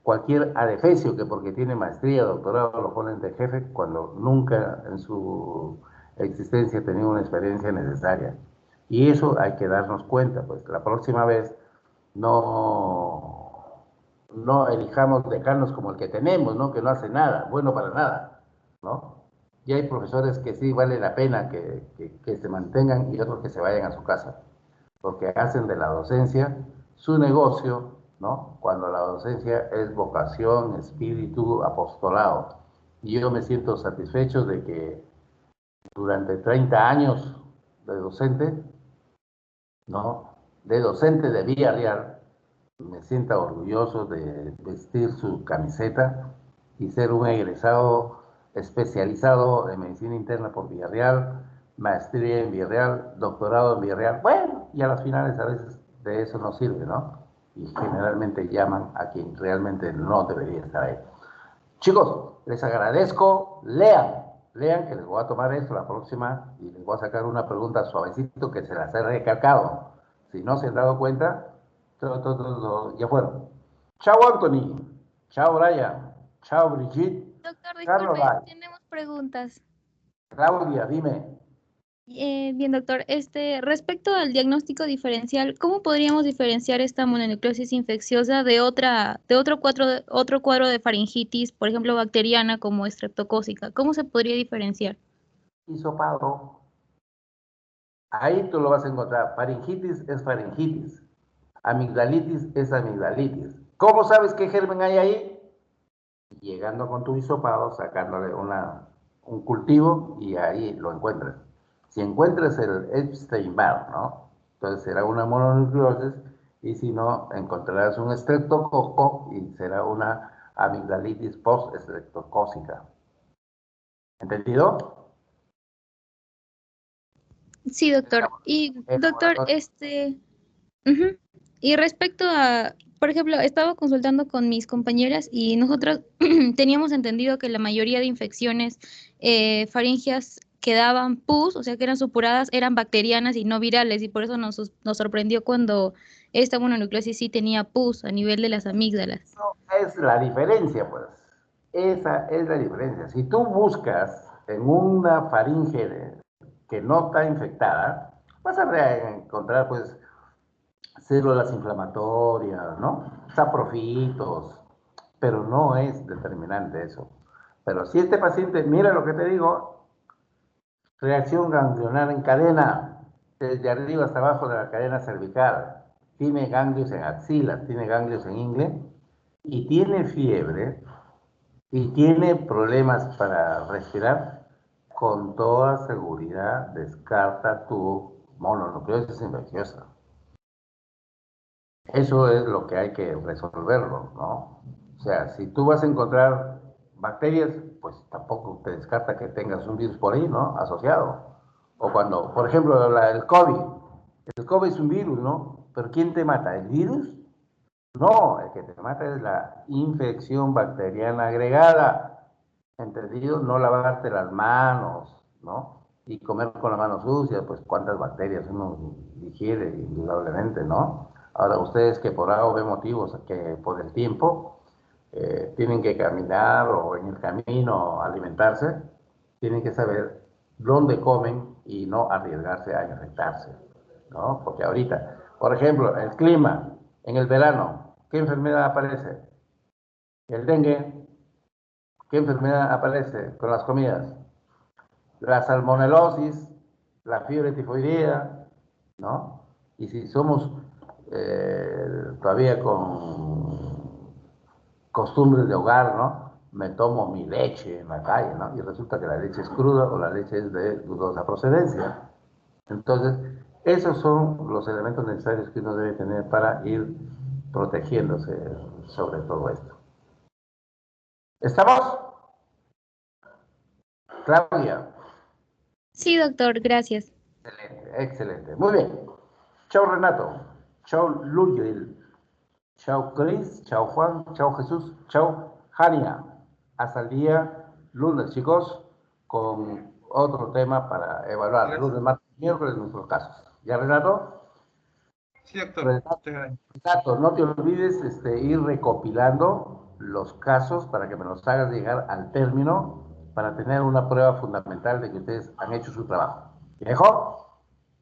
Cualquier adefesio que porque tiene maestría, doctorado, lo ponen de jefe cuando nunca en su existencia ha tenido una experiencia necesaria. Y eso hay que darnos cuenta, pues la próxima vez no elijamos dejarnos como el que tenemos, ¿no? Que no hace nada, bueno para nada, ¿no? Y hay profesores que sí vale la pena que se mantengan y otros que se vayan a su casa, porque hacen de la docencia su negocio, ¿no? Cuando la docencia es vocación, espíritu, apostolado. Y yo me siento satisfecho de que durante 30 años de docente, ¿no? De docente de Villarreal, me sienta orgulloso de vestir su camiseta y ser un egresado especializado en medicina interna por Villarreal, maestría en Villarreal, doctorado en Villarreal. Bueno, y a las finales a veces de eso no sirve, ¿no? Y generalmente llaman a quien realmente no debería estar ahí. Chicos, les agradezco, lean que les voy a tomar esto la próxima y les voy a sacar una pregunta suavecito que se las he recalcado. Si no se han dado cuenta, ya fueron. Chao Anthony, chao Brian, chao Brigitte, Doctor, disculpe, Caroline, tenemos preguntas. Claudia, dime. Bien, doctor, respecto al diagnóstico diferencial, ¿cómo podríamos diferenciar esta mononucleosis infecciosa de otro cuadro de faringitis, por ejemplo, bacteriana como estreptocócica? ¿Cómo se podría diferenciar? Hisopado, ahí tú lo vas a encontrar. Faringitis es faringitis, amigdalitis es amigdalitis. ¿Cómo sabes qué germen hay ahí? Llegando con tu hisopado, sacándole un cultivo y ahí lo encuentras. Si encuentras el Epstein-Barr, ¿no? Entonces será una mononucleosis y si no, encontrarás un estreptococo y será una amigdalitis post-estreptocócica. ¿Entendido? Sí, doctor. Y, En doctor, laboratorio. ujú. Y respecto a, por ejemplo, estaba consultando con mis compañeras y nosotros teníamos entendido que la mayoría de infecciones faringias que daban pus, o sea, que eran supuradas, eran bacterianas y no virales, y por eso nos sorprendió cuando esta mononucleosis sí tenía pus a nivel de las amígdalas. Es la diferencia, pues. Esa es la diferencia. Si tú buscas en una faringe que no está infectada, vas a encontrar, pues, células inflamatorias, ¿no? Saprofitos, pero no es determinante eso. Pero si este paciente, mira lo que te digo, reacción ganglionar en cadena, desde arriba hasta abajo de la cadena cervical, tiene ganglios en axilas, tiene ganglios en ingle y tiene fiebre, y tiene problemas para respirar, con toda seguridad descarta tu mononucleosis infecciosa. Eso es lo que hay que resolverlo, ¿no? O sea, si tú vas a encontrar bacterias, pues tampoco te descarta que tengas un virus por ahí, ¿no? Asociado. O cuando, por ejemplo, el COVID. El COVID es un virus, ¿no? Pero ¿quién te mata? ¿El virus? No, el que te mata es la infección bacteriana agregada. ¿Entendido? No lavarte las manos, ¿no? Y comer con las manos sucias, pues cuántas bacterias uno digiere, indudablemente, ¿no? Ahora, ustedes que por algo ven motivos, que por el tiempo tienen que caminar o en el camino alimentarse, tienen que saber dónde comen y no arriesgarse a infectarse, ¿no? Porque ahorita, por ejemplo, el clima, en el verano, ¿qué enfermedad aparece? El dengue. ¿Qué enfermedad aparece con las comidas? La salmonelosis, la fiebre tifoidea, ¿no? Y si somos todavía con costumbres de hogar, ¿no? Me tomo mi leche en la calle, ¿no? Y resulta que la leche es cruda o la leche es de dudosa procedencia. Entonces, esos son los elementos necesarios que uno debe tener para ir protegiéndose sobre todo esto. ¿Estamos? Claudia. Sí, doctor, gracias. Excelente, excelente. Muy bien. Chao Renato. Chao Ludwig. Chao Chris. Chao Juan. Chao Jesús. Chao Jania. Hasta el día lunes, chicos, con otro tema para evaluar. Gracias. Lunes, martes, miércoles, nuestros casos. ¿Ya, Renato? Sí, doctor. Renato, no te olvides ir recopilando los casos para que me los hagas llegar al término para tener una prueba fundamental de que ustedes han hecho su trabajo. ¿Mejor?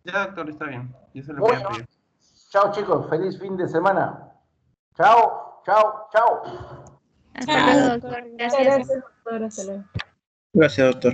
Ya, doctor, está bien. Yo se lo voy a Bueno, pedir. chao chicos, feliz fin de semana. Chao, chao, chao. Hasta luego, doctor. Gracias. Gracias, doctor. Hasta luego. Gracias, doctor.